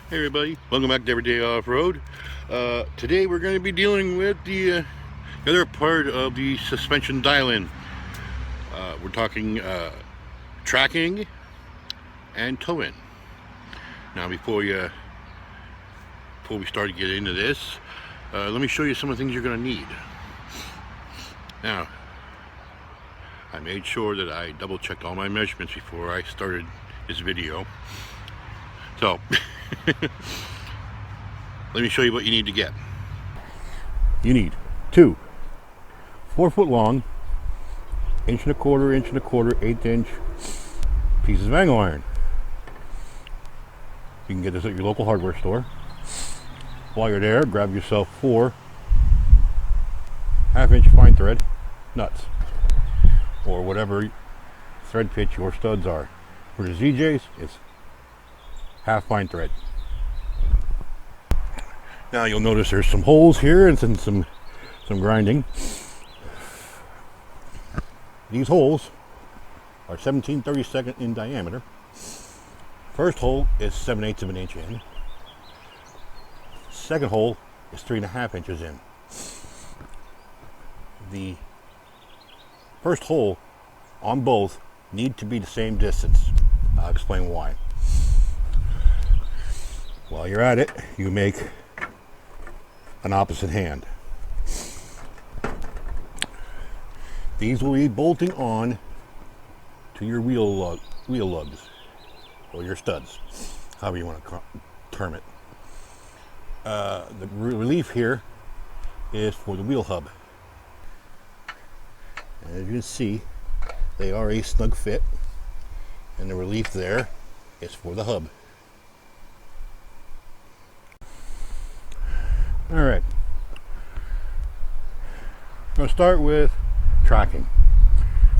Hey everybody, welcome back to Everyday Off-Road. Today we're going to be dealing with the other part of the suspension dial-in. We're talking tracking and tow-in. Now before we start to get into this, let me show you some of the things you're going to need. Now, I made sure that I double-checked all my measurements before I started this video. So, let me show you what you need to get. You need two 4-foot long, 1.25 inch, 1/4 inch pieces of angle iron. You can get this at your local hardware store. While you're there, grab yourself 4 1/2 inch fine thread nuts, or whatever thread pitch your studs are. For the ZJs, it's half fine thread. Now you'll notice there's some holes here and some grinding. These holes are 17/32 in diameter. First hole is 7/8 of an inch in. Second hole is 3.5 inches in. The first hole on both need to be the same distance. I'll explain why. While you're at it, you make an opposite hand. These will be bolting on to your wheel lugs or your studs, however you want to term it. The relief here is for the wheel hub. And as you can see, they are a snug fit, and the relief there is for the hub. Alright, I'm going to start with tracking.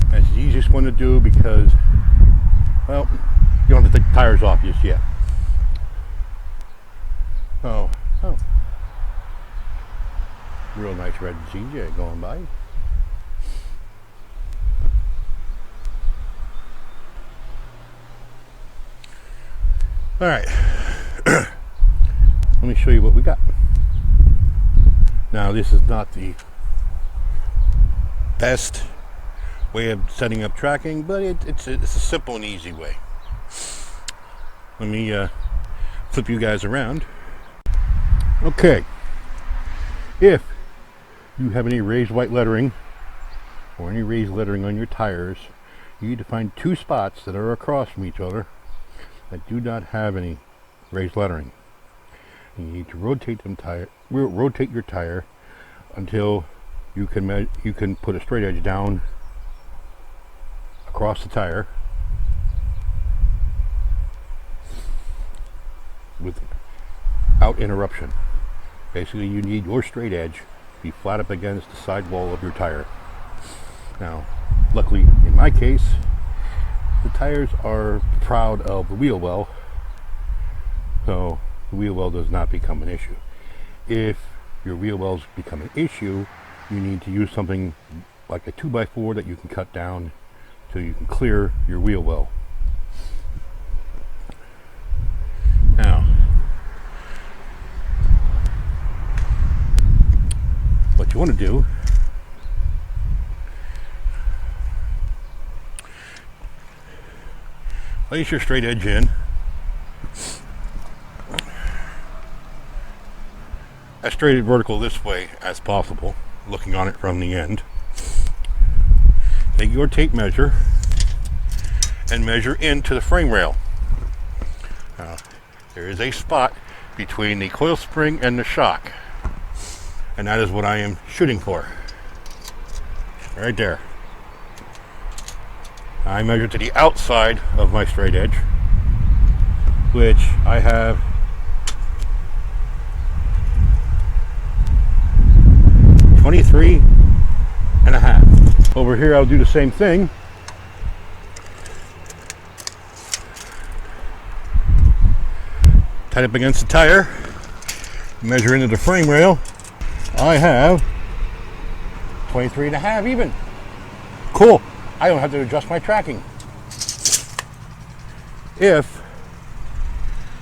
That's the easiest one to do because, well, you don't have to take the tires off just yet. Oh, real nice red ZJ going by. Alright, let me show you what we got. Now, this is not the best way of setting up tracking, but it's a simple and easy way. Let me flip you guys around. Okay, if you have any raised white lettering or any raised lettering on your tires, you need to find 2 spots that are across from each other that do not have any raised lettering. You need to rotate your tire until you can put a straight edge down across the tire without interruption. Basically, you need your straight edge to be flat up against the sidewall of your tire. Now, luckily in my case, the tires are proud of the wheel well, so the wheel well does not become an issue. If your wheel wells become an issue, you need to use something like a 2x4 that you can cut down so you can clear your wheel well. Now, what you want to do place your straight edge in as straight and vertical this way as possible, looking on it from the end. Take your tape measure and measure into the frame rail. There is a spot between the coil spring and the shock, and that is what I am shooting for. Right there. I measure to the outside of my straight edge, which I have 23.5. Over here I'll do the same thing. Tight up against the tire, measure into the frame rail. I have 23.5 even. Cool. I don't have to adjust my tracking. If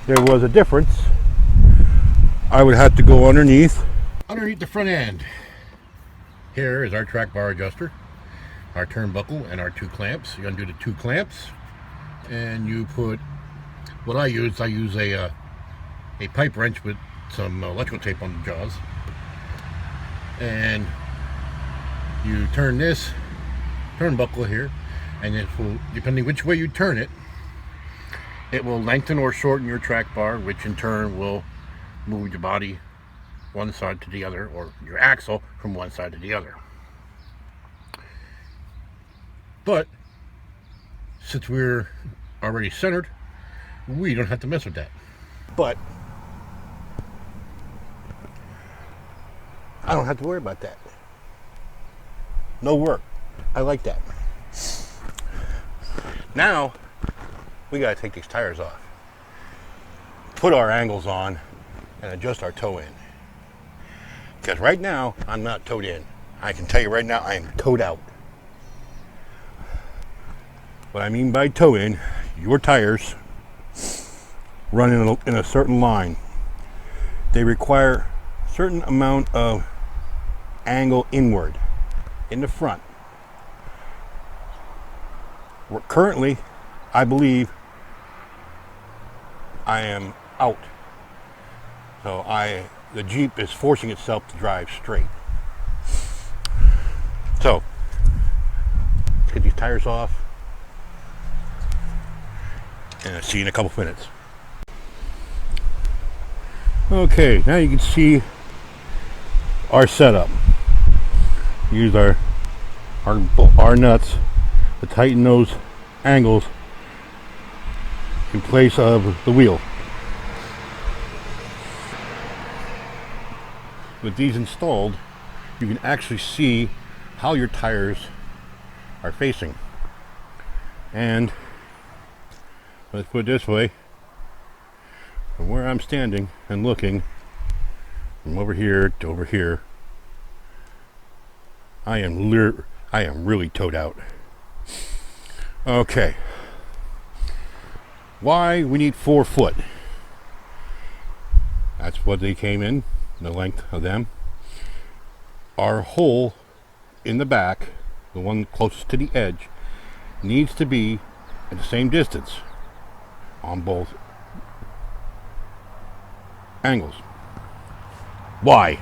there was a difference, I would have to go underneath the front end. Here is our track bar adjuster, our turnbuckle, and our 2 clamps. You undo the 2 clamps, and you put what I use a pipe wrench with some electrical tape on the jaws, and you turn this turnbuckle here, and it will, depending which way you turn it, it will lengthen or shorten your track bar, which in turn will move your body one side to the other, or your axle from one side to the other. But since we're already centered, we don't have to mess with that. But I don't have to worry about that. No work. I like that. Now we gotta take these tires off, put our angles on, and adjust our toe in. Because right now I'm not towed in. I can tell you right now I am towed out. What I mean by toe in, your tires run in a certain line. They require a certain amount of angle inward in the front. Currently, I believe I am out. So the Jeep is forcing itself to drive straight. So, let's get these tires off, and I'll see you in a couple minutes. Okay, now you can see our setup. Use our nuts to tighten those angles in place of the wheel. With these installed, you can actually see how your tires are facing. And let's put it this way, from where I'm standing and looking, from over here to over here, I am really towed out. Okay. Why we need 4 foot? That's what they came in, the length of them. Our hole in the back, the one closest to the edge, needs to be at the same distance on both angles. Why?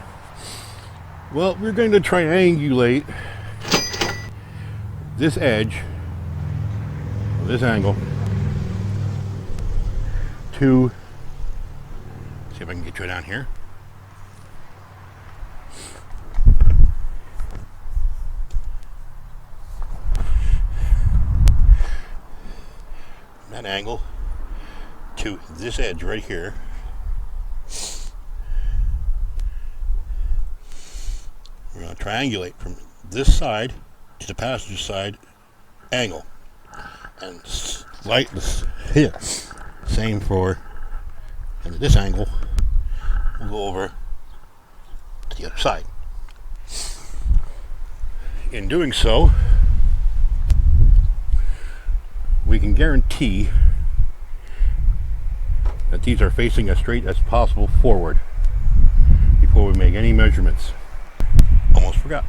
Well, we're going to triangulate this edge, this angle, to, see if I can get you down here. That angle to this edge right here. We're going to triangulate from this side to the passenger side angle, and same for, and this angle will go over to the other side. In doing so, we can guarantee that these are facing as straight as possible forward before we make any measurements. Almost forgot.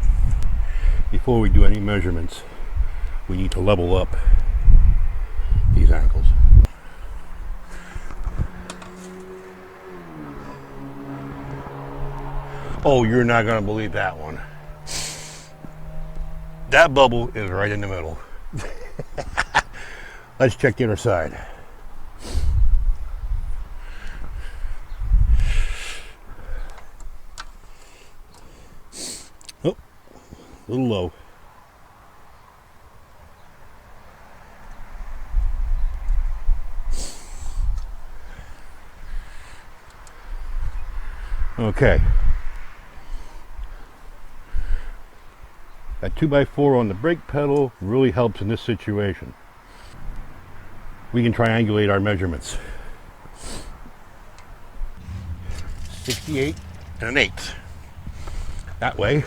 Before we do any measurements, we need to level up these angles. Oh, you're not going to believe that one. That bubble is right in the middle. Let's check the other side. Oh, a little low. Okay. That 2x4 on the brake pedal really helps in this situation. We can triangulate our measurements. 68 and 1/8. That way.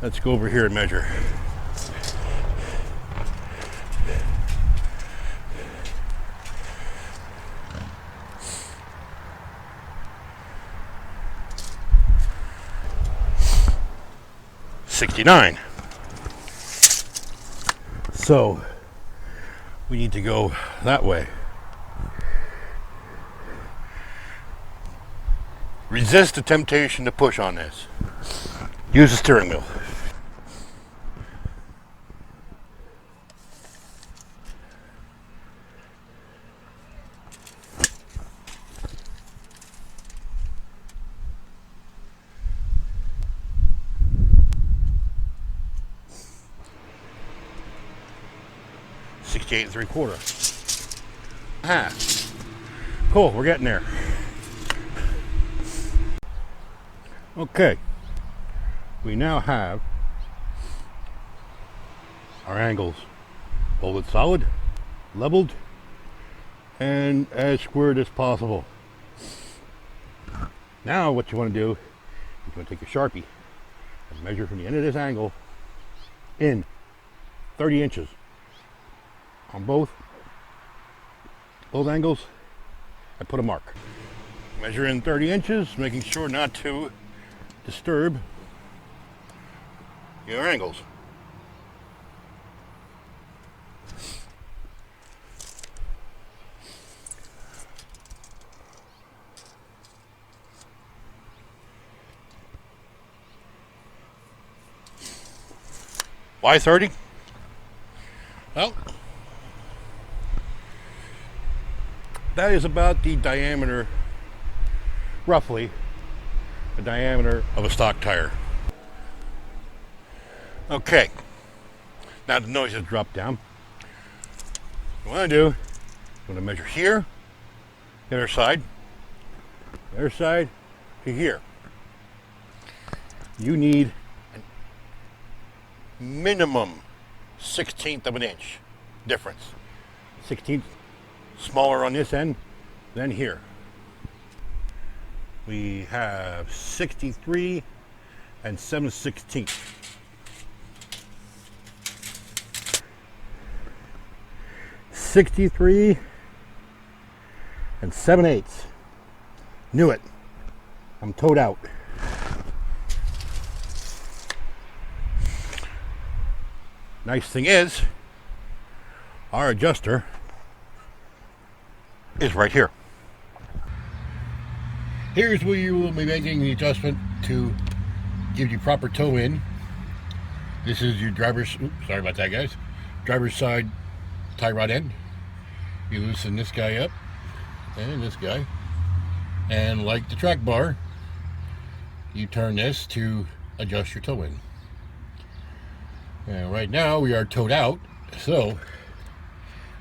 Let's go over here and measure. 69. So we need to go that way. Resist the temptation to push on this. Use the steering wheel. $68.75. Cool, we're getting there. Okay, we now have our angles bolted solid, leveled, and as squared as possible. Now what you want to do, you want to take your Sharpie and measure from the end of this angle in 30 inches on both angles and put a mark. Measure in 30 inches, making sure not to disturb your angles. Why 30? Well, that is about the diameter, roughly, the diameter of a stock tire. Okay, now the noise has dropped down. What you want to do, you want to measure here, the other side to here. You need a minimum 1/16 of an inch difference. 1/16 smaller on this end than here. We have 63 and 7/16. $63 and 7/8. Knew it. I'm towed out. Nice thing is, our adjuster is right here. Here's where you will be making the adjustment to give you proper toe in. This is your driver's, sorry about that guys, driver's side tie rod end. You loosen this guy up and this guy, and like the track bar, you turn this to adjust your toe in. And right now we are towed out, so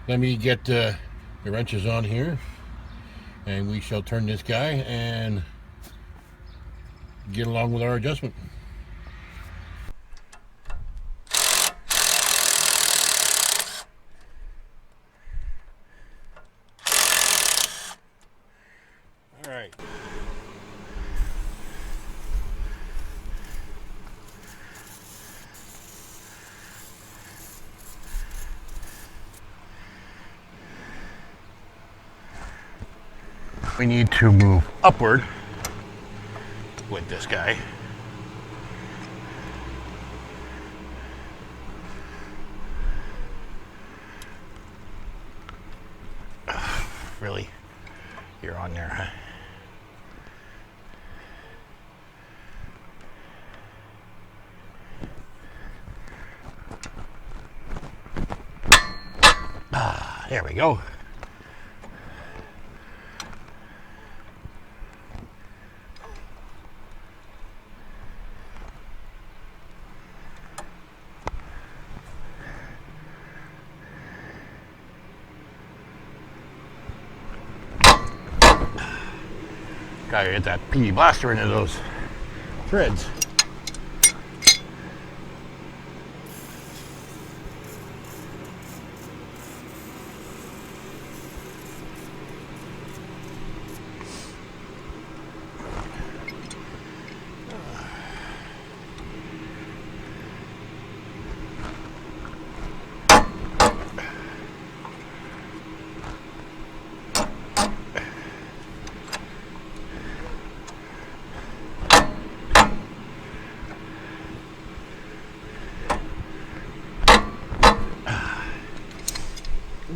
let me get the wrenches on here, and we shall turn this guy and get along with our adjustment. All right. We need to move upward with this guy. Really? You're on there, huh? There we go. Gotta get that PE blaster into those threads.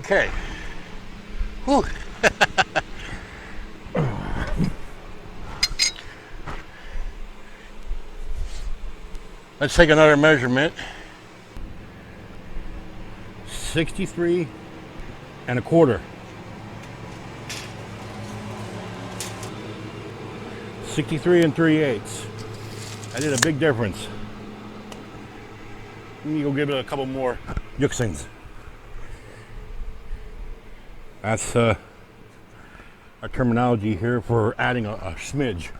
Okay. Whew. Let's take another measurement. 63 and a quarter. 63 and 3/8. I did a big difference. Let me go give it a couple more yuxings. That's our terminology here for adding a smidge.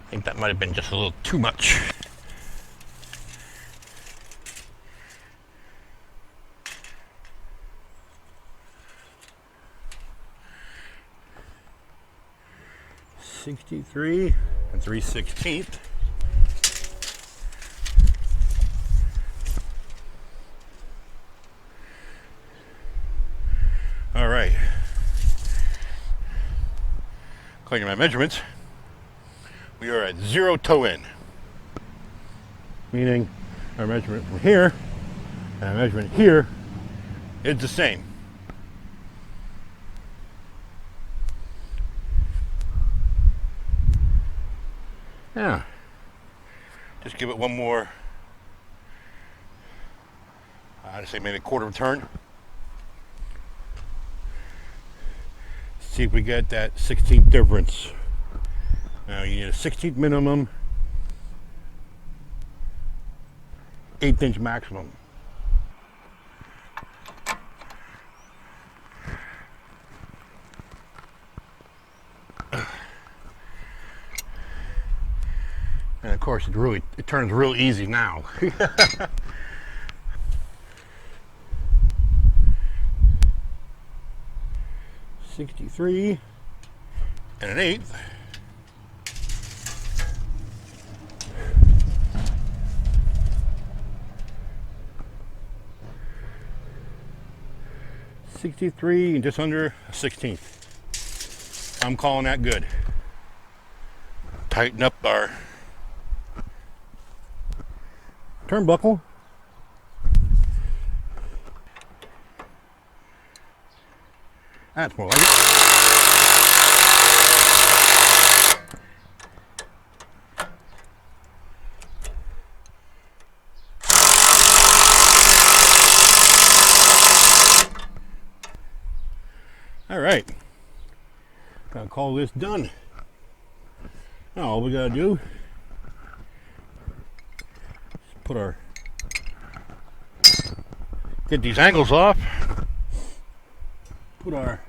I think that might have been just a little too much. $63 and 3/16. All right. According to my measurements, we are at 0 toe in, meaning our measurement from here and our measurement here is the same. Yeah, just give it one more, I'd say maybe a quarter of a turn. See if we get that 16th difference. Now you need a 16th minimum, 1/8 inch maximum. And of course it turns real easy now. 63 and 1/8. $63 and just under a 1/16. I'm calling that good. Tighten up our turnbuckle. That's more like it. All right, gotta call this done. Now all we gotta do is get these angles off, put our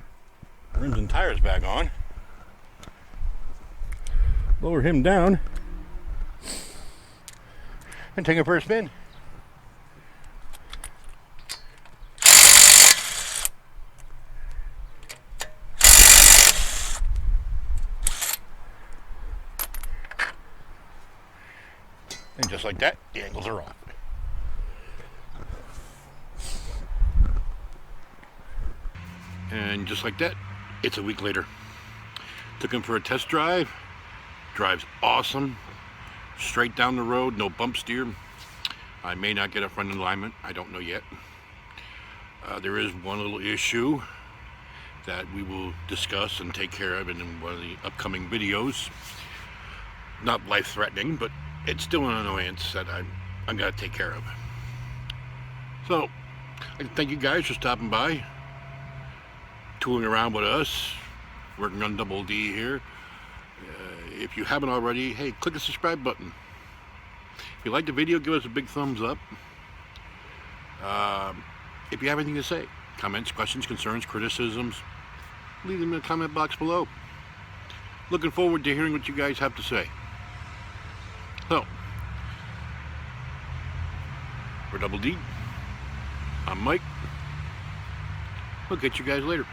rims and tires back on, lower him down, and take it for a spin. And just like that, the angles are off. And just like that, it's a week later. Took him for a test drive. Drives awesome. Straight down the road, no bump steer. I may not get a front alignment, I don't know yet. There is one little issue that we will discuss and take care of in one of the upcoming videos. Not life-threatening, but it's still an annoyance that I'm gonna take care of. So, I thank you guys for stopping by, tooling around with us, working on Double D here. If you haven't already, hey, click the subscribe button. If you like the video, give us a big thumbs up. If you have anything to say, comments, questions, concerns, criticisms, leave them in the comment box below. Looking forward to hearing what you guys have to say. So, for Double D, I'm Mike. We'll catch you guys later.